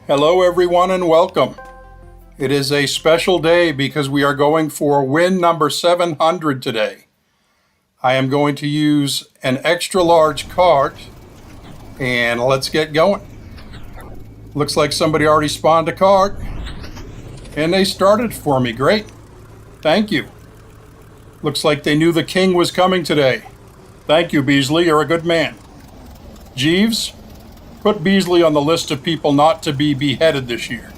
Hello everyone and welcome. It is a special day because we are going for win number 700 today. I am going to use an extra large cart and let's get going. Looks like somebody already spawned a cart and they started for me. Great. Thank you. Looks like they knew the king was coming today. Thank you, Beasley. You're a good man. Jeeves, put Beasley on the list of people not to be beheaded this year.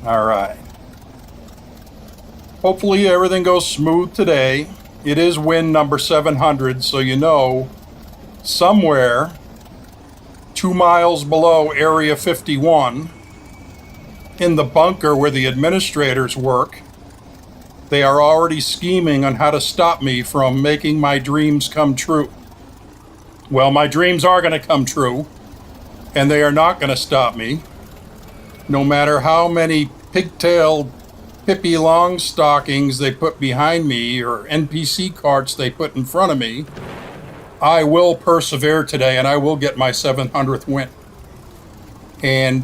All right. Hopefully everything goes smooth today. It is win number 700, so you know somewhere 2 miles below Area 51 in the bunker where the administrators work, they are already scheming on how to stop me from making my dreams come true. Well, my dreams are going to come true, and they are not going to stop me. No matter how many pigtailed Pippi Longstockings they put behind me or NPC carts they put in front of me, I will persevere today and I will get my 700th win. And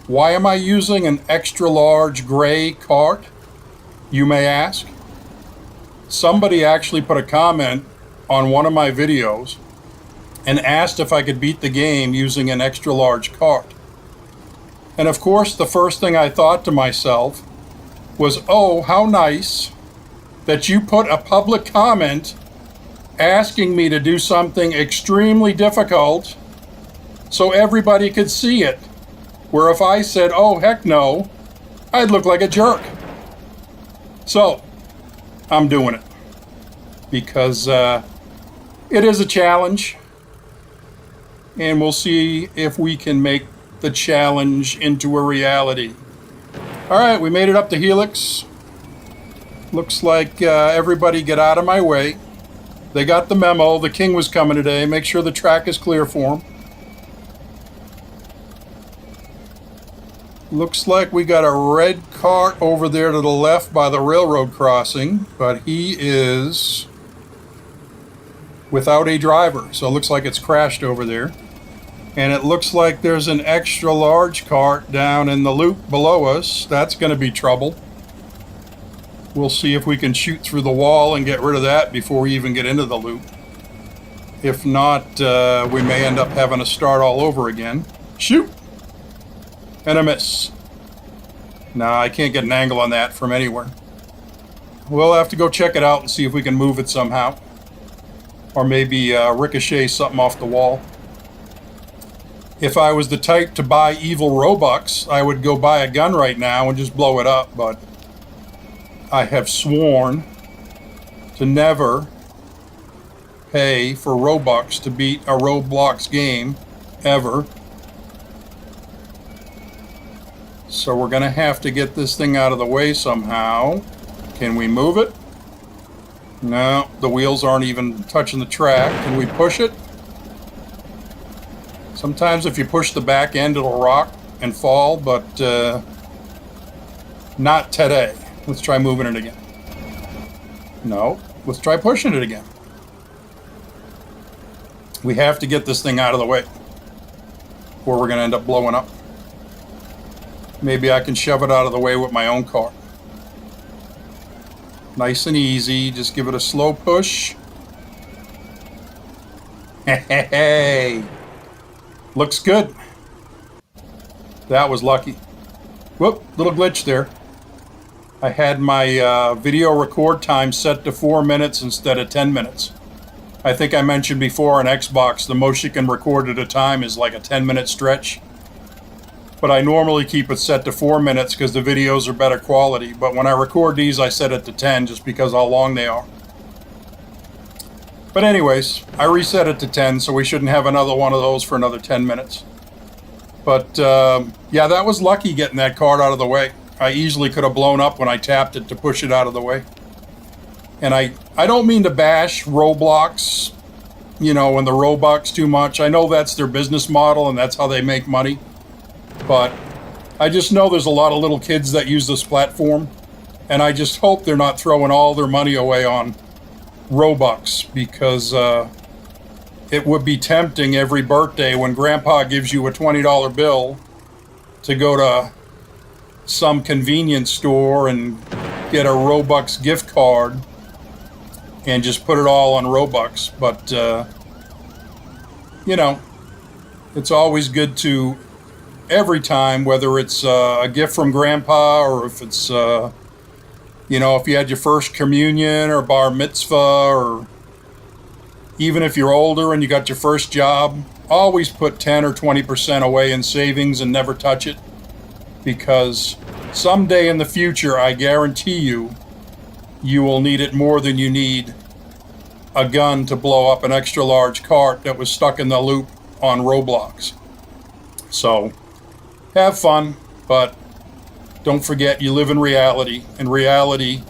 why am I using an extra large gray cart, you may ask? Somebody actually put a comment on one of my videos and asked if I could beat the game using an extra large cart. And of course, the first thing I thought to myself was, oh, how nice that you put a public comment asking me to do something extremely difficult so everybody could see it. Where if I said, oh, heck no, I'd look like a jerk. So, I'm doing it because it is a challenge. And we'll see if we can make the challenge into a reality. All right, we made it up to Helix. Looks like everybody get out of my way. They got the memo. The king was coming today. Make sure the track is clear for him. Looks like we got a red cart over there to the left by the railroad crossing, but he is without a driver. So it looks like it's crashed over there. And it looks like there's an extra large cart down in the loop below us. That's going to be trouble. We'll see if we can shoot through the wall and get rid of that before we even get into the loop. If not, we may end up having to start all over again. Shoot! And a miss. Nah, I can't get an angle on that from anywhere. We'll have to go check it out and see if we can move it somehow. Or maybe ricochet something off the wall. If I was the type to buy evil Robux, I would go buy a gun right now and just blow it up, but I have sworn to never pay for Robux to beat a Roblox game, ever. So we're gonna have to get this thing out of the way somehow. Can we move it? No, the wheels aren't even touching the track. Can we push it? Sometimes if you push the back end, it'll rock and fall, but not today. Let's try moving it again. No, let's try pushing it again. We have to get this thing out of the way, or we're going to end up blowing up. Maybe I can shove it out of the way with my own car. Nice and easy. Just give it a slow push. Hey. Looks good. That was lucky. Whoop, little glitch there. I had my video record time set to 4 minutes instead of 10 minutes. I think I mentioned before on Xbox, the most you can record at a time is like a 10-minute stretch. But I normally keep it set to 4 minutes because the videos are better quality. But when I record these, I set it to 10 just because how long they are. But anyways, I reset it to 10, so we shouldn't have another one of those for another 10 minutes. But yeah, that was lucky getting that cart out of the way. I easily could have blown up when I tapped it to push it out of the way. And I don't mean to bash Roblox, you know, and the Robux too much. I know that's their business model and that's how they make money. But I just know there's a lot of little kids that use this platform. And I just hope they're not throwing all their money away on Robux, because it would be tempting every birthday when Grandpa gives you a $20 bill to go to some convenience store and get a Robux gift card and just put it all on Robux. But, you know, it's always good to, every time, whether it's a gift from Grandpa or if it's, you know, if you had your first communion or bar mitzvah, or even if you're older and you got your first job, always put 10 or 20% away in savings and never touch it. Because someday in the future, I guarantee you, you will need it more than you need a gun to blow up an extra large cart that was stuck in the loop on Roblox. So, have fun, but don't forget you live in reality, and reality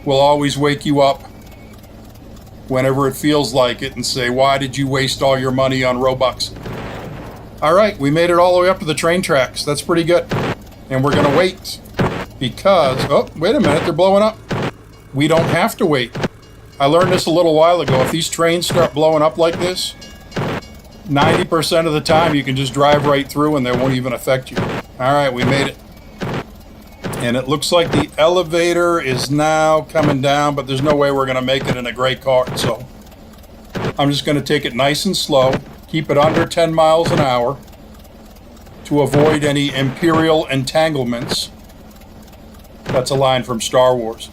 will always wake you up whenever it feels like it and say, why did you waste all your money on Robux? All right, we made it all the way up to the train tracks. That's pretty good. And we're gonna wait because, oh, wait a minute, they're blowing up. We don't have to wait. I learned this a little while ago. If these trains start blowing up like this, 90% of the time you can just drive right through and they won't even affect you. All right, we made it. And it looks like the elevator is now coming down, but there's no way we're gonna make it in a gray cart, so I'm just gonna take it nice and slow, keep it under 10 miles an hour to avoid any Imperial entanglements. That's a line from Star Wars.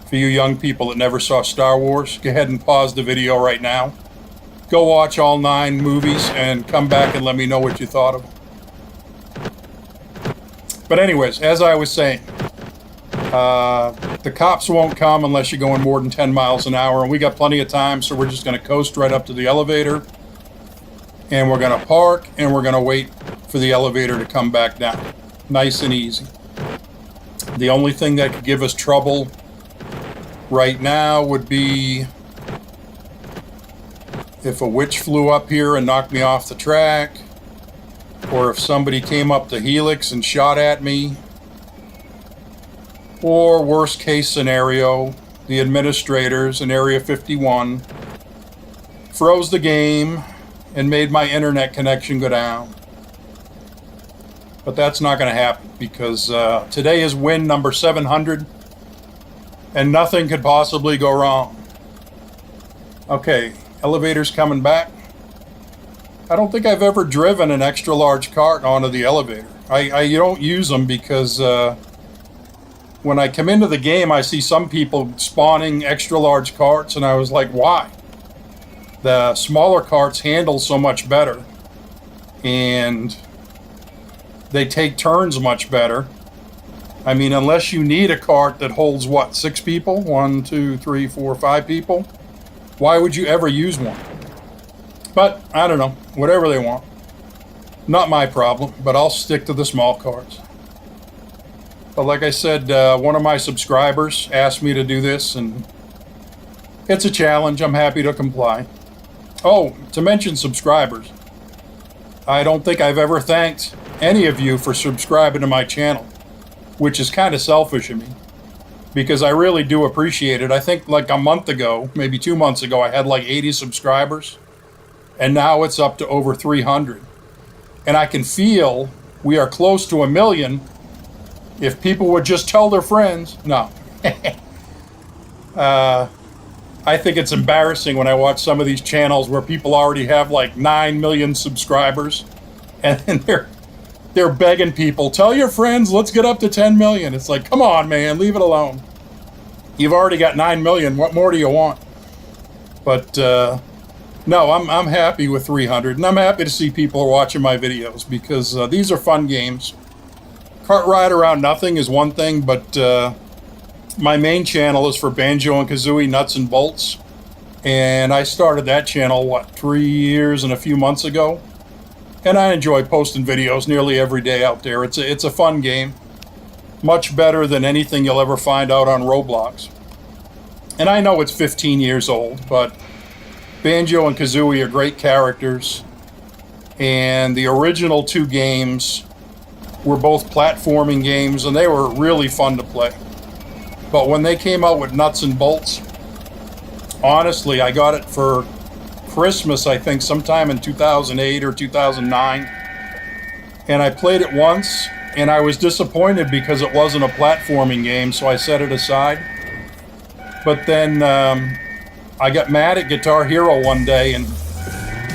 For you young people that never saw Star Wars, go ahead and pause the video right now. Go watch all 9 movies and come back and let me know what you thought of them. But anyways, as I was saying, the cops won't come unless you're going more than 10 miles an hour, and we got plenty of time, so we're just going to coast right up to the elevator, and we're going to park, and we're going to wait for the elevator to come back down. Nice and easy. The only thing that could give us trouble right now would be if a witch flew up here and knocked me off the track, or if somebody came up the helix and shot at me, or worst case scenario, the administrators in Area 51 froze the game and made my internet connection go down. But that's not going to happen because today is win number 700 and nothing could possibly go wrong. Okay, elevator's coming back. I don't think I've ever driven an extra large cart onto the elevator. I don't use them because when I come into the game, I see some people spawning extra large carts, and I was like, why? The smaller carts handle so much better, and they take turns much better. I mean, unless you need a cart that holds, what, 6 people? 1, 2, 3, 4, 5 people? Why would you ever use one? But, I don't know, whatever they want. Not my problem, but I'll stick to the small carts. But like I said, one of my subscribers asked me to do this, and it's a challenge. I'm happy to comply. Oh, to mention subscribers, I don't think I've ever thanked any of you for subscribing to my channel, which is kind of selfish of me, because I really do appreciate it. I think like a month ago, maybe 2 months ago, I had like 80 subscribers, and now it's up to over 300. And I can feel we are close to 1 million if people would just tell their friends. No. I think it's embarrassing when I watch some of these channels where people already have like 9 million subscribers, and then they're begging people, tell your friends, let's get up to 10 million. It's like, come on, man, leave it alone. You've already got 9 million. What more do you want? But no, I'm happy with 300, and I'm happy to see people are watching my videos because these are fun games. Cart ride around nothing is one thing, but my main channel is for Banjo and Kazooie Nuts and Bolts, and I started that channel, 3 years and a few months ago, and I enjoy posting videos nearly every day out there. It's a fun game, much better than anything you'll ever find out on Roblox. And I know it's 15 years old, but Banjo and Kazooie are great characters, and the original 2 games were both platforming games, and they were really fun to play. But when they came out with Nuts and Bolts, honestly, I got it for Christmas, I think, sometime in 2008 or 2009. And I played it once, and I was disappointed because it wasn't a platforming game, so I set it aside. But then I got mad at Guitar Hero one day and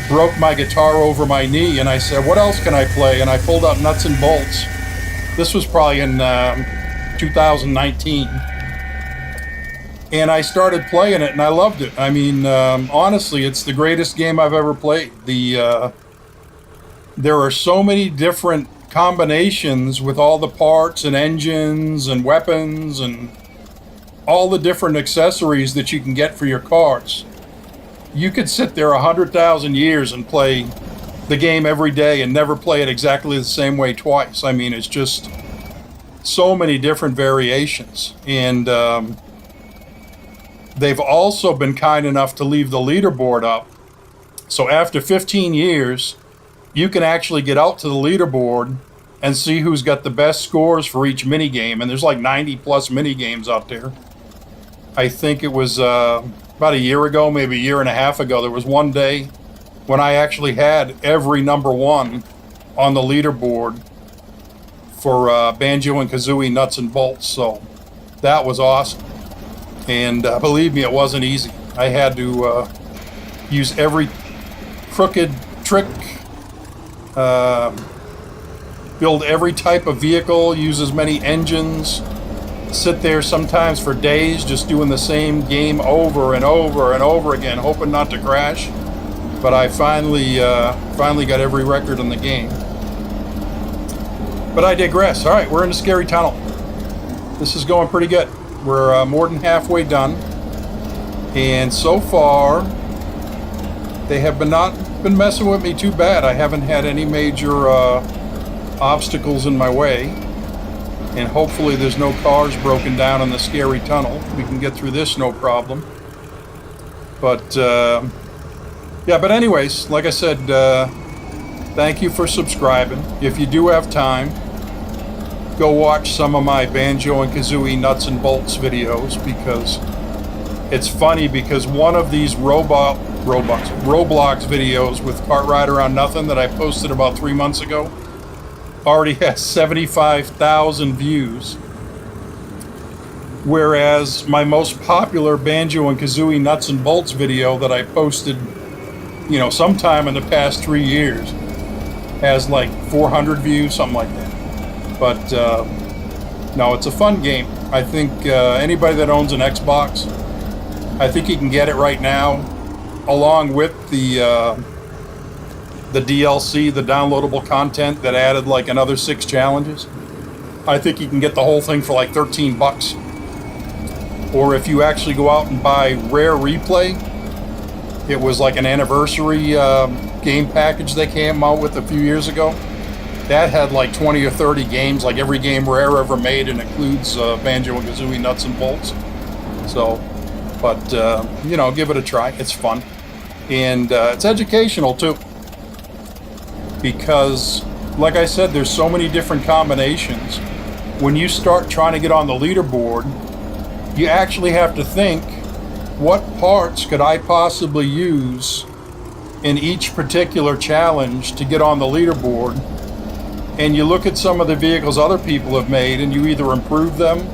broke my guitar over my knee, and I said, what else can I play? And I pulled up Nuts and Bolts. This was probably in 2019. And I started playing it, and I loved it. I mean, honestly, it's the greatest game I've ever played. There are so many different combinations with all the parts and engines and weapons and all the different accessories that you can get for your cars. You could sit there 100,000 years and play the game every day and never play it exactly the same way twice. I mean, it's just so many different variations. And they've also been kind enough to leave the leaderboard up. So after 15 years, you can actually get out to the leaderboard and see who's got the best scores for each mini game. And there's like 90 plus mini games out there. I think it was about a year ago, maybe a year and a half ago, there was one day when I actually had every number one on the leaderboard for Banjo and Kazooie Nuts and Bolts. So that was awesome. And believe me, it wasn't easy. I had to use every crooked trick, build every type of vehicle, use as many engines, sit there sometimes for days just doing the same game over and over and over again, hoping not to crash. But I finally got every record in the game. But I digress. All right, we're in the scary tunnel. This is going pretty good. We're more than halfway done. And so far, they have not been messing with me too bad. I haven't had any major obstacles in my way. And hopefully there's no cars broken down in the scary tunnel. We can get through this no problem. But, yeah, but anyways, like I said, thank you for subscribing. If you do have time, go watch some of my Banjo and Kazooie Nuts and Bolts videos, because it's funny, because one of these Roblox videos with Kart Ride Around Nothing that I posted about 3 months ago already has 75,000 views, whereas my most popular Banjo and Kazooie Nuts and Bolts video that I posted, you know, sometime in the past 3 years has like 400 views, something like that. But no, it's a fun game. I think anybody that owns an Xbox, I think you can get it right now, along with the DLC, the downloadable content that added like another 6 challenges. I think you can get the whole thing for like $13. Or if you actually go out and buy Rare Replay, it was like an anniversary game package they came out with a few years ago. That had like 20 or 30 games, like every game Rare ever made, and includes Banjo and Kazooie Nuts and Bolts. So, but you know, give it a try. It's fun. And it's educational too. Because, like I said, there's so many different combinations. When you start trying to get on the leaderboard, you actually have to think, what parts could I possibly use in each particular challenge to get on the leaderboard? And you look at some of the vehicles other people have made, and you either improve them,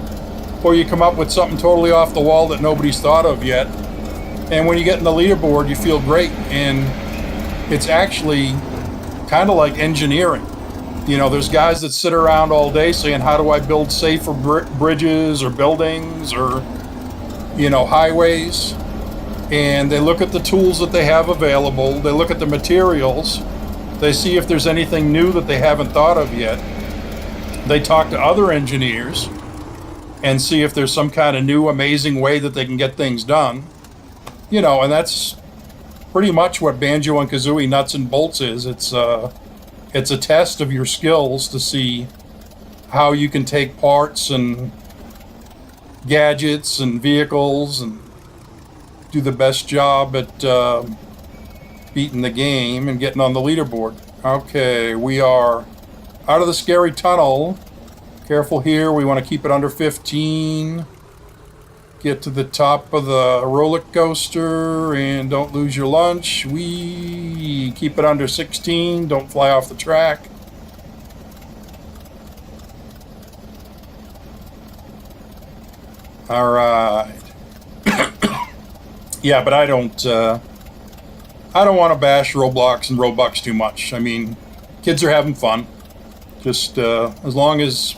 or you come up with something totally off the wall that nobody's thought of yet. And when you get in the leaderboard, you feel great. And it's actually kind of like engineering. You know, there's guys that sit around all day saying, how do I build safer bridges or buildings or, you know, highways? And they look at the tools that they have available. They look at the materials. They see if there's anything new that they haven't thought of yet. They talk to other engineers and see if there's some kind of new, amazing way that they can get things done. You know, and that's pretty much what Banjo and Kazooie Nuts and Bolts is. It's a test of your skills to see how you can take parts and gadgets and vehicles and do the best job at beating the game and getting on the leaderboard. Okay, we are out of the scary tunnel. Careful here, we want to keep it under 15. Get to the top of the roller coaster and don't lose your lunch. Wee. Keep it under 16. Don't fly off the track. All right. Yeah, but I don't want to bash Roblox and Robux too much. I mean, kids are having fun. Just as long as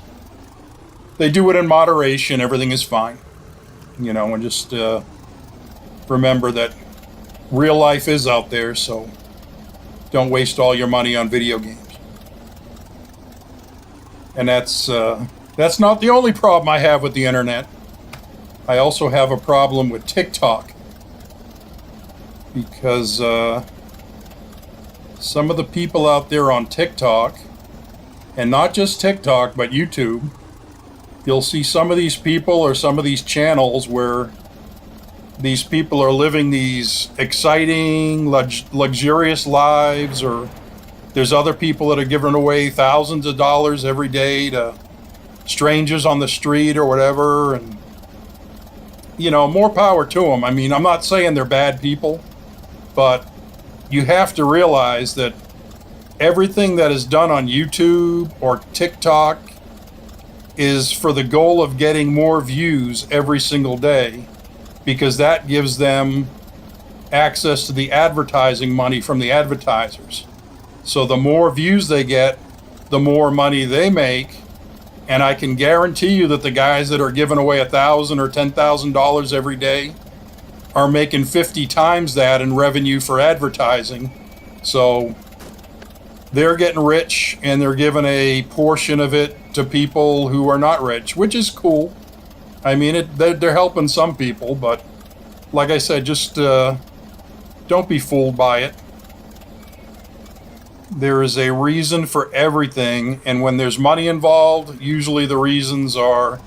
they do it in moderation, everything is fine. And just remember that real life is out there, so don't waste all your money on video games. And that's not the only problem I have with the internet. I also have a problem with TikTok. Because some of the people out there on TikTok, and not just TikTok, but YouTube, you'll see some of these people or some of these channels where these people are living these exciting, luxurious lives, or there's other people that are giving away thousands of dollars every day to strangers on the street or whatever, and more power to them. I mean, I'm not saying they're bad people, but you have to realize that everything that is done on YouTube or TikTok is for the goal of getting more views every single day, because that gives them access to the advertising money from the advertisers. So the more views they get, the more money they make. And I can guarantee you that the guys that are giving away $1,000 or $10,000 every day are making 50 times that in revenue for advertising. So they're getting rich, and they're giving a portion of it to people who are not rich, which is cool. I mean, they're helping some people, but like I said, just don't be fooled by it. There is a reason for everything, and when there's money involved, usually the reasons are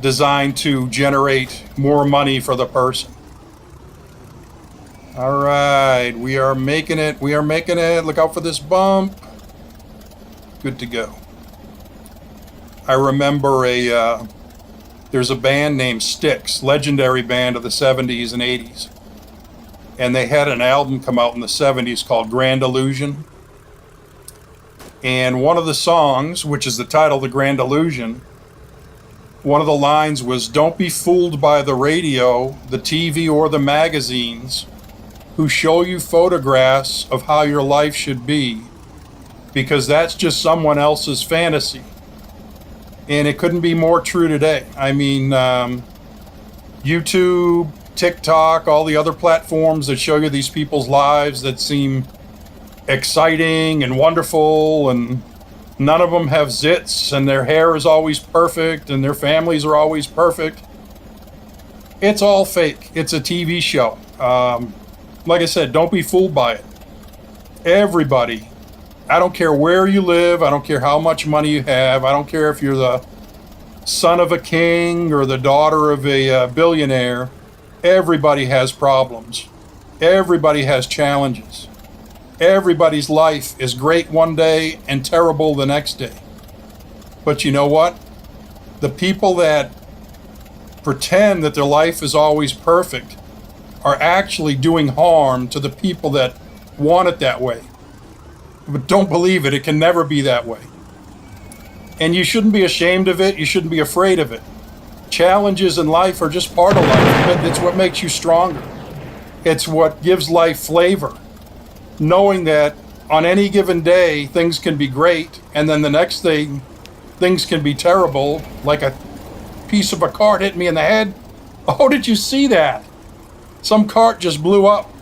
designed to generate more money for the person. All right, we are making it. Look out for this bump. Good to go. I remember there's a band named Styx, legendary band of the 70s and 80s. And they had an album come out in the 70s called Grand Illusion. And one of the songs, which is the title, The Grand Illusion, one of the lines was, "Don't be fooled by the radio, the TV, or the magazines who show you photographs of how your life should be, because that's just someone else's fantasy." And it couldn't be more true today. I mean, YouTube, TikTok, all the other platforms that show you these people's lives that seem exciting and wonderful, and none of them have zits, and their hair is always perfect, and their families are always perfect. It's all fake. It's a TV show. Like I said, don't be fooled by it. Everybody, I don't care where you live, I don't care how much money you have, I don't care if you're the son of a king or the daughter of a billionaire, everybody has problems. Everybody has challenges. Everybody's life is great one day and terrible the next day. But you know what? The people that pretend that their life is always perfect are actually doing harm to the people that want it that way. But don't believe it. It can never be that way. And you shouldn't be ashamed of it. You shouldn't be afraid of it. Challenges in life are just part of life. It's what makes you stronger. It's what gives life flavor. Knowing that on any given day, things can be great, and then the next thing, things can be terrible, like a piece of a cart hit me in the head. Oh, did you see that? Some cart just blew up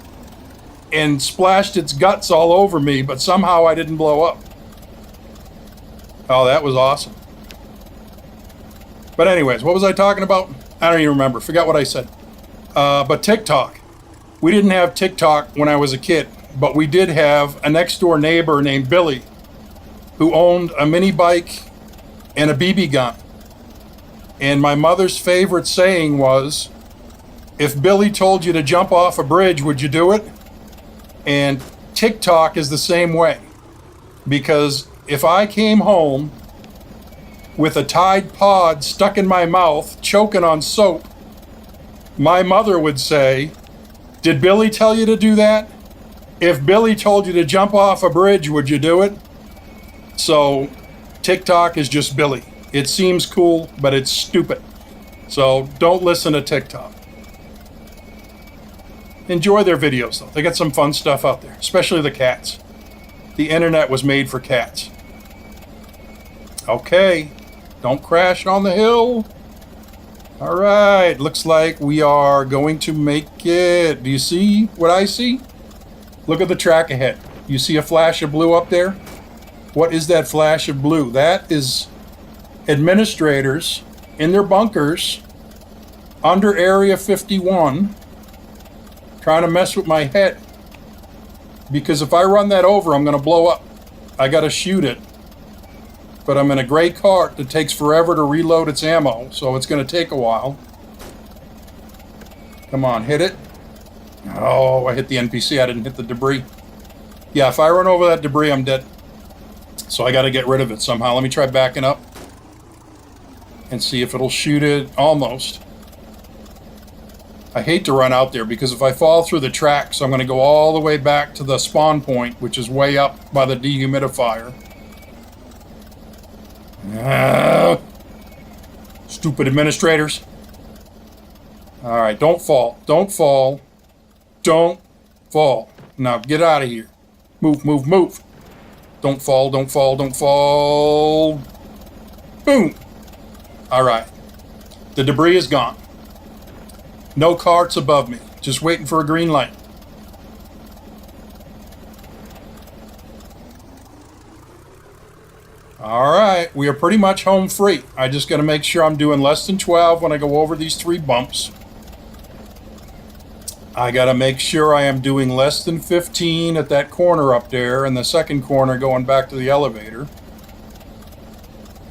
and splashed its guts all over me, but somehow I didn't blow up. Oh, that was awesome. But anyways, what was I talking about? I don't even remember. Forgot what I said. But TikTok. We didn't have TikTok when I was a kid, but we did have a next door neighbor named Billy who owned a mini bike and a BB gun. And my mother's favorite saying was, if Billy told you to jump off a bridge, would you do it? And TikTok is the same way. Because if I came home with a Tide Pod stuck in my mouth, choking on soap, my mother would say, "Did Billy tell you to do that? If Billy told you to jump off a bridge, would you do it?" So TikTok is just Billy. It seems cool, but it's stupid. So don't listen to TikTok. Enjoy their videos, though. They got some fun stuff out there, especially the cats. The internet was made for cats. Okay, don't crash on the hill. All right, looks like we are going to make it. Do you see what I see? Look at the track ahead. You see a flash of blue up there? What is that flash of blue? That is administrators in their bunkers under Area 51 trying to mess with my head. Because if I run that over, I'm going to blow up. I got to shoot it. But I'm in a gray cart that takes forever to reload its ammo, so it's going to take a while. Come on, hit it. Oh, I hit the NPC. I didn't hit the debris. Yeah, if I run over that debris, I'm dead. So I got to get rid of it somehow. Let me try backing up and see if it'll shoot it. Almost. I hate to run out there because if I fall through the tracks, I'm going to go all the way back to the spawn point, which is way up by the dehumidifier. Stupid administrators. All right, don't fall. Don't fall. Don't fall. Now get out of here. Move, move, move. Don't fall, don't fall, don't fall. Boom. All right. The debris is gone. No carts above me. Just waiting for a green light. All right, we are pretty much home free. I just got to make sure I'm doing less than 12 when I go over these 3 bumps. I got to make sure I am doing less than 15 at that corner up there and the second corner going back to the elevator.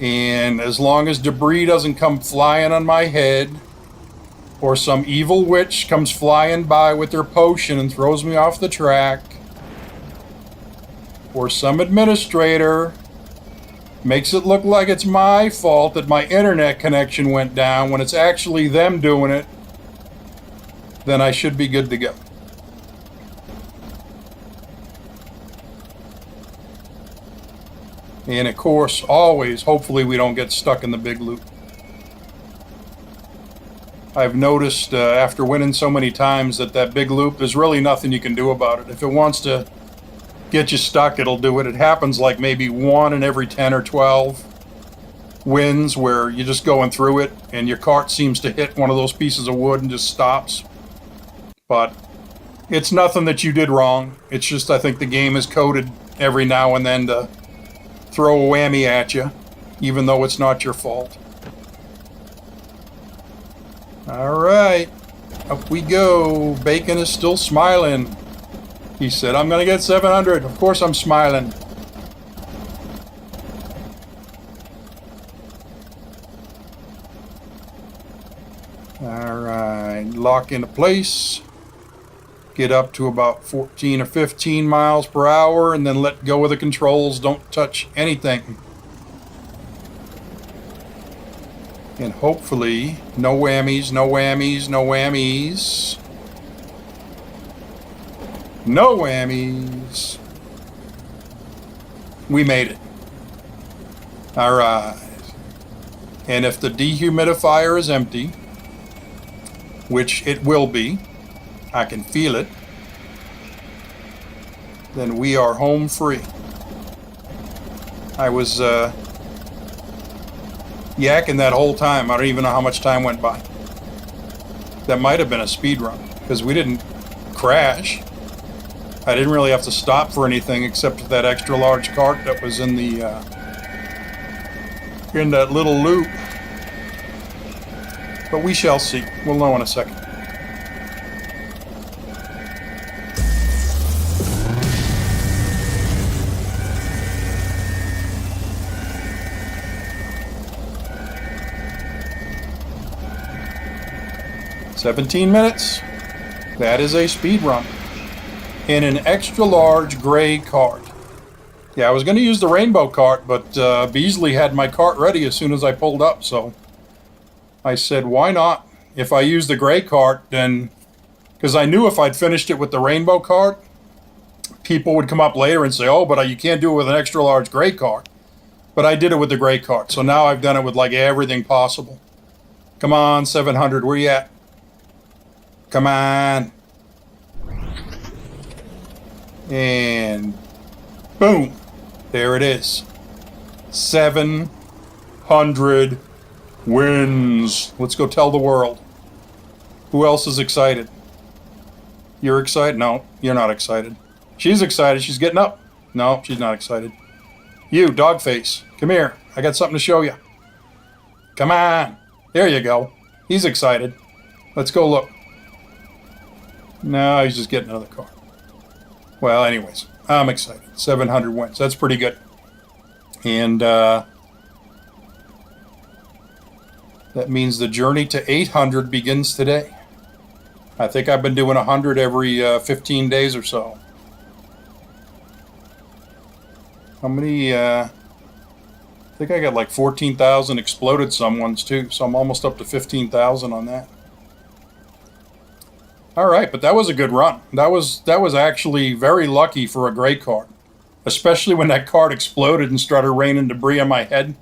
And as long as debris doesn't come flying on my head or some evil witch comes flying by with their potion and throws me off the track, or some administrator makes it look like it's my fault that my internet connection went down when it's actually them doing it, then I should be good to go. And of course, always, hopefully we don't get stuck in the big loop. I've noticed after winning so many times that big loop, there's really nothing you can do about it. If it wants to get you stuck, it'll do it. It happens like maybe 1 in every 10 or 12 wins where you're just going through it and your cart seems to hit one of those pieces of wood and just stops. But it's nothing that you did wrong. It's just I think the game is coded every now and then to throw a whammy at you, even though it's not your fault. All right, up we go. Bacon is still smiling. He said, "I'm going to get 700. Of course I'm smiling. All right, lock into place. Get up to about 14 or 15 miles per hour and then let go of the controls. Don't touch anything. And hopefully, no whammies, no whammies, no whammies. No whammies. We made it. All right. And if the dehumidifier is empty, which it will be, I can feel it, then we are home free. I was yakking that whole time. I don't even know how much time went by. That might have been a speed run because we didn't crash. I didn't really have to stop for anything except that extra large cart that was in the in that little loop. But we shall see. We'll know in a second. "17 minutes. That is a speed run in an extra large gray cart. Yeah, I was going to use the rainbow cart, but Beasley had my cart ready as soon as I pulled up, so I said, why not? If I use the gray cart, then... Because I knew if I'd finished it with the rainbow cart, people would come up later and say, oh, but you can't do it with an extra large gray cart. But I did it with the gray cart, so now I've done it with like everything possible. Come on, 700, where you at? Come on. And boom. There it is. 700 wins. Let's go tell the world. Who else is excited? You're excited? No, you're not excited. She's excited. She's getting up. No, she's not excited. You, Dogface, come here. I got something to show you. Come on. There you go. He's excited. Let's go look. No, he's just getting another car. Well, anyways, I'm excited. 700 wins. That's pretty good. And that means the journey to 800 begins today. I think I've been doing 100 every 15 days or so. How many? I think I got like 14,000 exploded someone's too, so I'm almost up to 15,000 on that. All right, but that was a good run. That was actually very lucky for a gray card, especially when that card exploded and started raining debris on my head,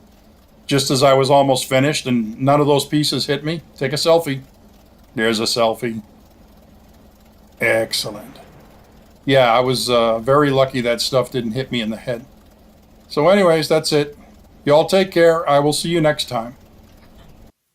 just as I was almost finished, and none of those pieces hit me. Take a selfie. There's a selfie. Excellent. Yeah, I was very lucky that stuff didn't hit me in the head. So anyways, that's it. Y'all take care. I will see you next time.